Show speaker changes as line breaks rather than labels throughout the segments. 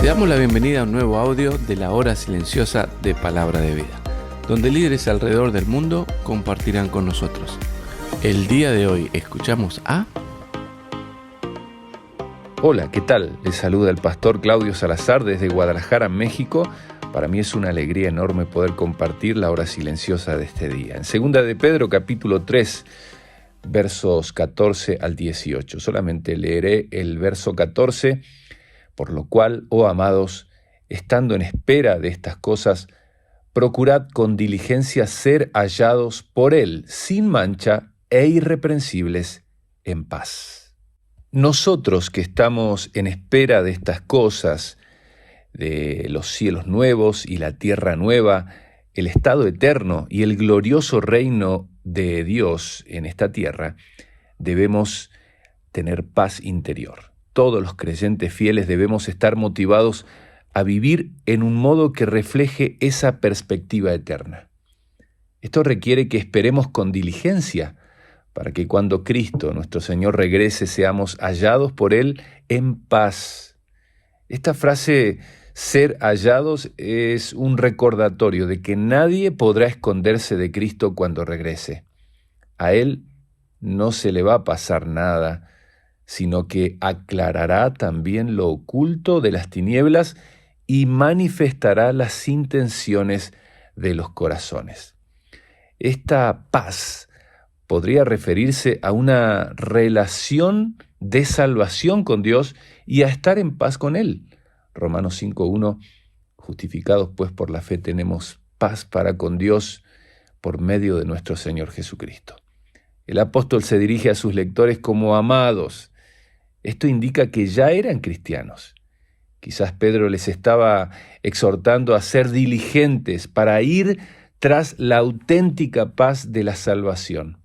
Te damos la bienvenida a un nuevo audio de la Hora Silenciosa de Palabra de Vida, donde líderes alrededor del mundo compartirán con nosotros. El día de hoy escuchamos a...
Hola, ¿qué tal? Les saluda el pastor Claudio Salazar desde Guadalajara, México. Para mí es una alegría enorme poder compartir la hora silenciosa de este día. En 2 de Pedro, capítulo 3, versos 14 al 18. Solamente leeré el verso 14. Por lo cual, oh amados, estando en espera de estas cosas, procurad con diligencia ser hallados por Él, sin mancha e irreprensibles, en paz. Nosotros que estamos en espera de estas cosas, de los cielos nuevos y la tierra nueva, el estado eterno y el glorioso reino de Dios en esta tierra, debemos tener paz interior. Todos los creyentes fieles debemos estar motivados a vivir en un modo que refleje esa perspectiva eterna. Esto requiere que esperemos con diligencia para que cuando Cristo, nuestro Señor, regrese, seamos hallados por Él en paz. Esta frase, ser hallados, es un recordatorio de que nadie podrá esconderse de Cristo cuando regrese. A Él no se le va a pasar nada, sino que aclarará también lo oculto de las tinieblas y manifestará las intenciones de los corazones. Esta paz podría referirse a una relación de salvación con Dios y a estar en paz con Él. Romanos 5:1, justificados pues por la fe tenemos paz para con Dios por medio de nuestro Señor Jesucristo. El apóstol se dirige a sus lectores como amados. Esto indica que ya eran cristianos. Quizás Pedro les estaba exhortando a ser diligentes para ir tras la auténtica paz de la salvación,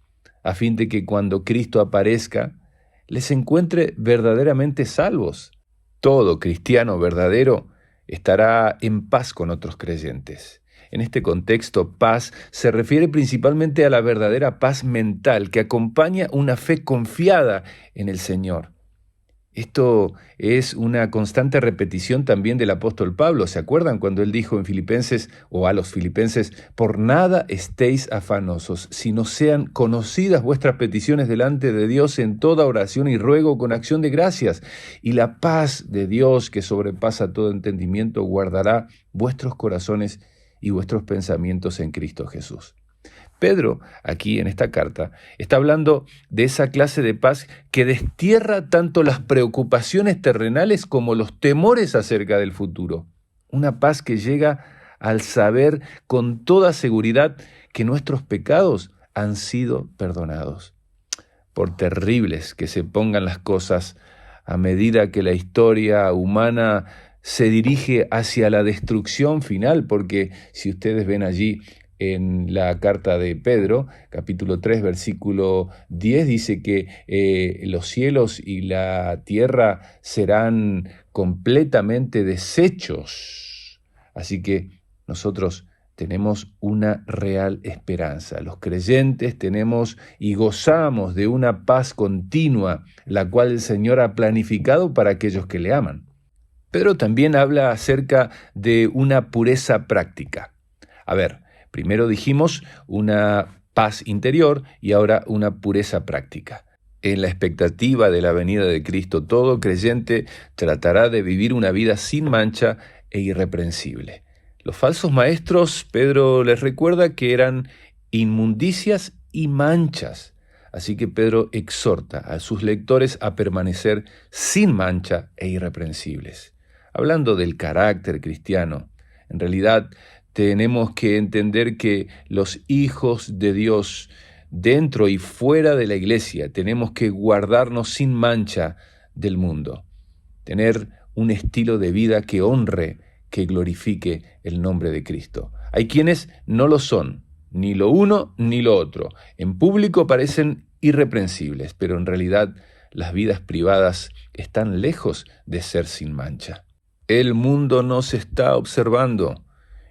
a fin de que cuando Cristo aparezca, les encuentre verdaderamente salvos. Todo cristiano verdadero estará en paz con otros creyentes. En este contexto, paz se refiere principalmente a la verdadera paz mental que acompaña una fe confiada en el Señor. Esto es una constante repetición también del apóstol Pablo. ¿Se acuerdan cuando él dijo en Filipenses o a los filipenses: por nada estéis afanosos, sino sean conocidas vuestras peticiones delante de Dios en toda oración y ruego con acción de gracias? Y la paz de Dios, que sobrepasa todo entendimiento, guardará vuestros corazones y vuestros pensamientos en Cristo Jesús. Pedro, aquí en esta carta, está hablando de esa clase de paz que destierra tanto las preocupaciones terrenales como los temores acerca del futuro. Una paz que llega al saber con toda seguridad que nuestros pecados han sido perdonados. Por terribles que se pongan las cosas, a medida que la historia humana se dirige hacia la destrucción final, porque si ustedes ven allí, en la carta de Pedro, capítulo 3, versículo 10, dice que los cielos y la tierra serán completamente deshechos. Así que nosotros tenemos una real esperanza. Los creyentes tenemos y gozamos de una paz continua, la cual el Señor ha planificado para aquellos que le aman. Pedro también habla acerca de una pureza práctica. A ver, primero dijimos una paz interior y ahora una pureza práctica. En la expectativa de la venida de Cristo, todo creyente tratará de vivir una vida sin mancha e irreprensible. Los falsos maestros, Pedro les recuerda que eran inmundicias y manchas. Así que Pedro exhorta a sus lectores a permanecer sin mancha e irreprensibles. Hablando del carácter cristiano, en realidad tenemos que entender que los hijos de Dios, dentro y fuera de la iglesia, tenemos que guardarnos sin mancha del mundo. Tener un estilo de vida que honre, que glorifique el nombre de Cristo. Hay quienes no lo son, ni lo uno ni lo otro. En público parecen irreprensibles, pero en realidad las vidas privadas están lejos de ser sin mancha. El mundo nos está observando.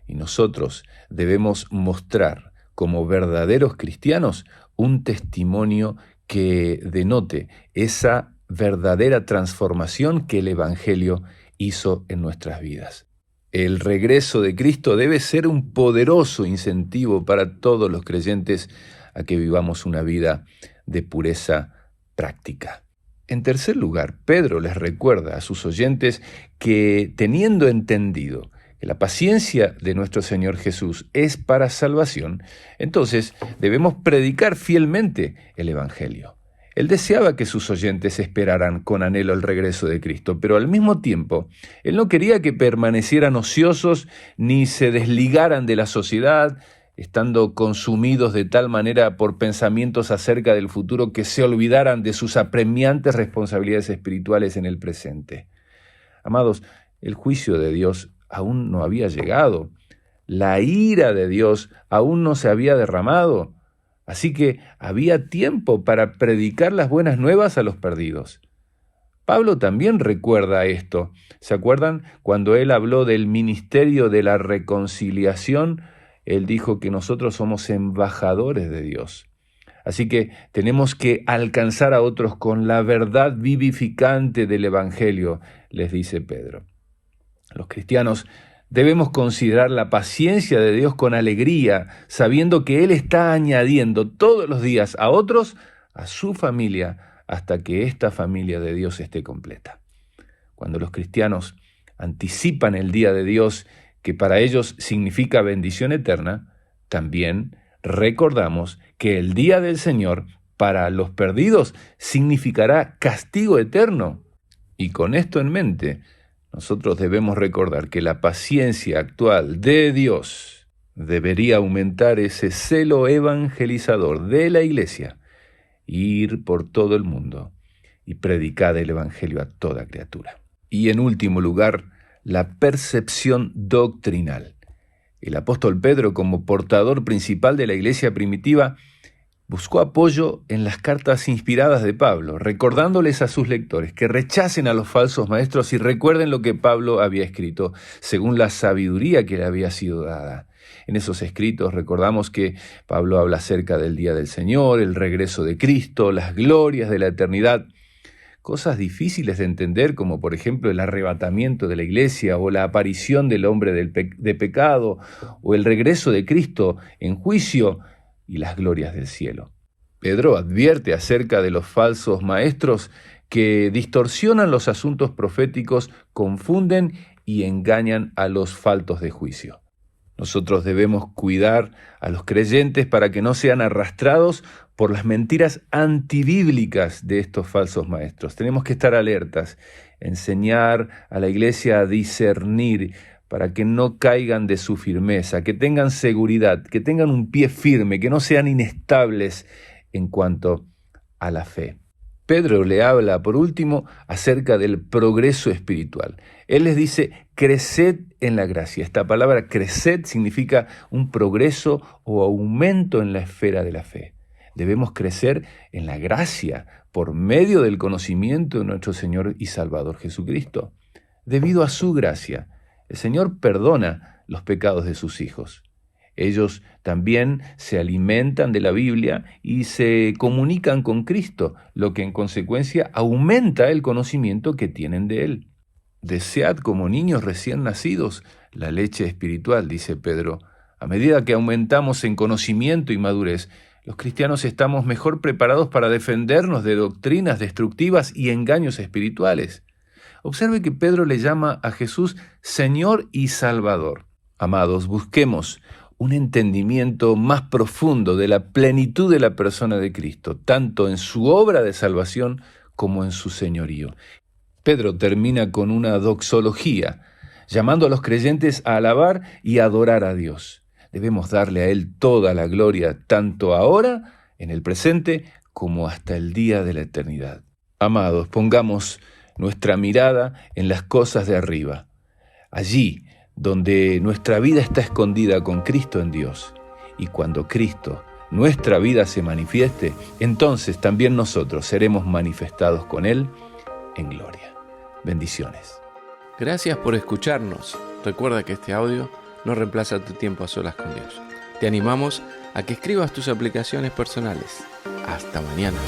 Y nosotros debemos mostrar como verdaderos cristianos un testimonio que denote esa verdadera transformación que el Evangelio hizo en nuestras vidas. El regreso de Cristo debe ser un poderoso incentivo para todos los creyentes a que vivamos una vida de pureza práctica. En tercer lugar, Pedro les recuerda a sus oyentes que, teniendo entendido que la paciencia de nuestro Señor Jesús es para salvación, entonces debemos predicar fielmente el Evangelio. Él deseaba que sus oyentes esperaran con anhelo el regreso de Cristo, pero al mismo tiempo, él no quería que permanecieran ociosos ni se desligaran de la sociedad, estando consumidos de tal manera por pensamientos acerca del futuro que se olvidaran de sus apremiantes responsabilidades espirituales en el presente. Amados, el juicio de Dios aún no había llegado. La ira de Dios aún no se había derramado. Así que había tiempo para predicar las buenas nuevas a los perdidos. Pablo también recuerda esto. ¿Se acuerdan? Cuando él habló del ministerio de la reconciliación, él dijo que nosotros somos embajadores de Dios. Así que tenemos que alcanzar a otros con la verdad vivificante del Evangelio, les dice Pedro. Los cristianos debemos considerar la paciencia de Dios con alegría, sabiendo que Él está añadiendo todos los días a otros a su familia hasta que esta familia de Dios esté completa. Cuando los cristianos anticipan el día de Dios, que para ellos significa bendición eterna, también recordamos que el día del Señor para los perdidos significará castigo eterno. Y con esto en mente, nosotros debemos recordar que la paciencia actual de Dios debería aumentar ese celo evangelizador de la iglesia, ir por todo el mundo y predicar el evangelio a toda criatura. Y en último lugar, la percepción doctrinal. El apóstol Pedro, como portador principal de la iglesia primitiva, buscó apoyo en las cartas inspiradas de Pablo, recordándoles a sus lectores que rechacen a los falsos maestros y recuerden lo que Pablo había escrito, según la sabiduría que le había sido dada. En esos escritos recordamos que Pablo habla acerca del día del Señor, el regreso de Cristo, las glorias de la eternidad, cosas difíciles de entender como por ejemplo el arrebatamiento de la iglesia o la aparición del hombre de pecado o el regreso de Cristo en juicio y las glorias del cielo. Pedro advierte acerca de los falsos maestros que distorsionan los asuntos proféticos, confunden y engañan a los faltos de juicio. Nosotros debemos cuidar a los creyentes para que no sean arrastrados por las mentiras antibíblicas de estos falsos maestros. Tenemos que estar alertas, enseñar a la iglesia a discernir para que no caigan de su firmeza, que tengan seguridad, que tengan un pie firme, que no sean inestables en cuanto a la fe. Pedro le habla, por último, acerca del progreso espiritual. Él les dice, creced en la gracia. Esta palabra creced significa un progreso o aumento en la esfera de la fe. Debemos crecer en la gracia por medio del conocimiento de nuestro Señor y Salvador Jesucristo. Debido a su gracia, el Señor perdona los pecados de sus hijos. Ellos también se alimentan de la Biblia y se comunican con Cristo, lo que en consecuencia aumenta el conocimiento que tienen de Él. Desead como niños recién nacidos la leche espiritual, dice Pedro. A medida que aumentamos en conocimiento y madurez, los cristianos estamos mejor preparados para defendernos de doctrinas destructivas y engaños espirituales. Observe que Pedro le llama a Jesús Señor y Salvador. Amados, busquemos un entendimiento más profundo de la plenitud de la persona de Cristo, tanto en su obra de salvación como en su señorío. Pedro termina con una doxología, llamando a los creyentes a alabar y adorar a Dios. Debemos darle a Él toda la gloria, tanto ahora, en el presente, como hasta el día de la eternidad. Amados, pongamos nuestra mirada en las cosas de arriba, allí donde nuestra vida está escondida con Cristo en Dios. Y cuando Cristo, nuestra vida, se manifieste, entonces también nosotros seremos manifestados con Él en gloria. Bendiciones.
Gracias por escucharnos. Recuerda que este audio no reemplaza tu tiempo a solas con Dios. Te animamos a que escribas tus aplicaciones personales. Hasta mañana.